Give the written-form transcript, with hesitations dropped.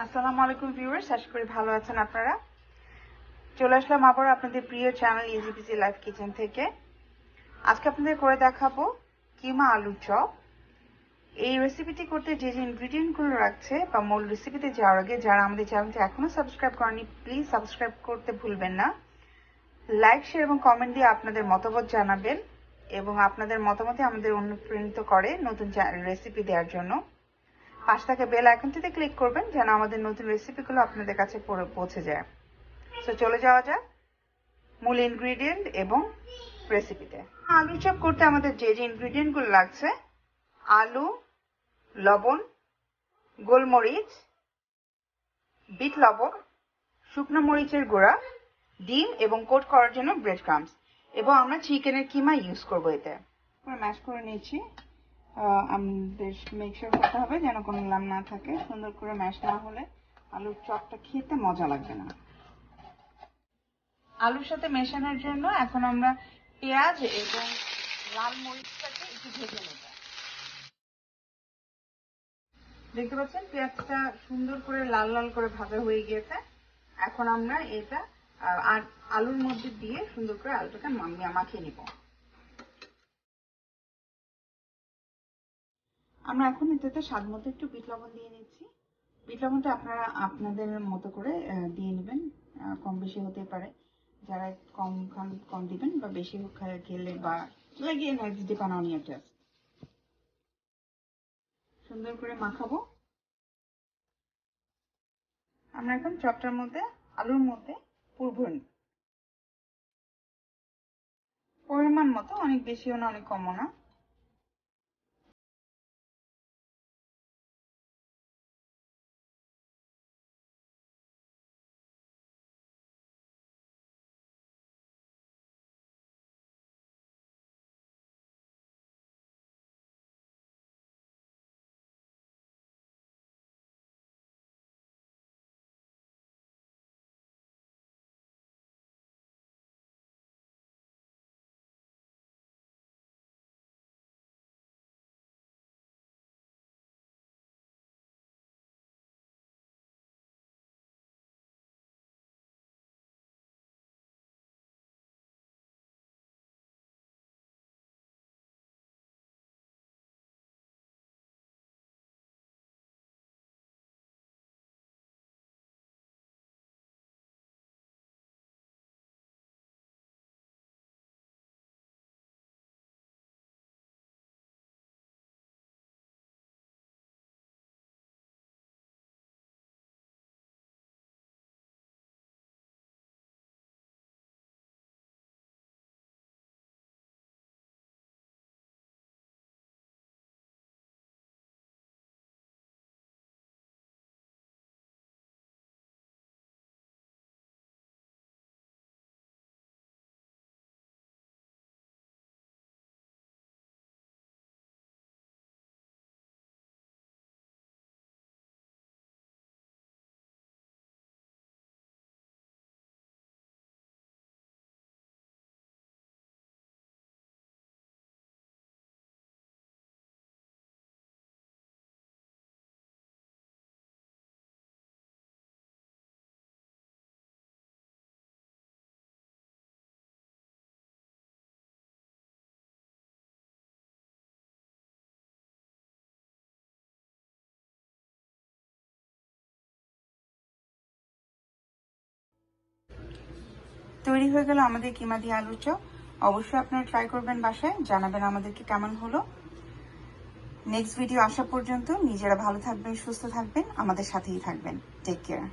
আসসালামু আলাইকুম ভিউয়ার্স, আশা করি ভালো আছেন আপনারা। চলে আসলাম আবার আপনাদের প্রিয় চ্যানেল EzBz লাইভ কিচেন থেকে। আজকে আপনাদের করে দেখাবো কিমা আলুর চপ। এই রেসিপিটি করতে যে যে ইনগ্রিডিয়েন্টগুলো রাখছে বা মূল রেসিপিতে যাওয়ার আগে যারা আমাদের চ্যানেলটি এখনো সাবস্ক্রাইব করেনি প্লিজ সাবস্ক্রাইব করতে ভুলবেন না। লাইক, শেয়ার এবং কমেন্ট দিয়ে আপনাদের মতামত জানাবেন এবং আপনাদের মতামতে আমাদের অনুপ্রাণিত করে নতুন রেসিপি দেওয়ার জন্য। পাশে থাকা বেল আইকনটিতে ক্লিক করবেন যেন আমাদের নতুন রেসিপিগুলো আপনাদের কাছে পৌঁছে যায়। তো চলে যাওয়া যাক মূল ইনগ্রিডিয়েন্ট এবং রেসিপিতে। আলু চপ করতে আমাদের যে যে ইনগ্রিডিয়েন্টগুলো লাগছে: আলু, লবণ, গোলমরিচ, বিট লবণ, শুকনো মরিচের গুঁড়া, ডিম এবং কোট করার জন্য ব্রেড ক্রাম্বস, এবং আমরা চিকেনের কিমা ইউজ করবো। এতে ম্যাশ করে নিয়েছি। বেশ মেকশিওর করতে হবে যেন কোনো লাম না থাকে। সুন্দর করে ম্যাশ না হলে আলুর চপটা খেতে মজা লাগবে না। আলুর সাথে মেশানোর জন্য এখন আমরা পেঁয়াজ এবং লাল মরিচটাকে একটু ভেজে নেব। দেখতে পাচ্ছেন পেঁয়াজটা সুন্দর করে লাল লাল করে ভাজা হয়ে গিয়েছে। এখন আমরা এটা আর আলুর মধ্যে দিয়ে সুন্দর করে আলুটাকে মাখিয়ে নিব। আমরা এখন এটাতে স্বাদ মতো একটু বিট লবণ দিয়ে নিচ্ছি। বিট লবণটা আপনারা আপনাদের মতো করে দিয়ে নেবেন, কম বেশি হতে পারে। যারা কম খান কম দিবেন, বা বেশি খেলে বা লাগিয়ে next depend on your test. সুন্দর করে মাখাবো। আমরা এখন চপটার মধ্যে আলুর মধ্যে পুর ভরে নিব পরিমাণ মতো, অনেক বেশিও না অনেক কমও না। তৈরি হয়ে গেল আমাদের কিমা দিয়ে আলুর চপ। অবশ্যই আপনারা ট্রাই করবেন বাসায়, জানাবেন আমাদেরকে কেমন হলো। নেক্সট ভিডিও আসা পর্যন্ত নিজেরা ভালো থাকবেন, সুস্থ থাকবেন, আমাদের সাথেই থাকবেন। Take care.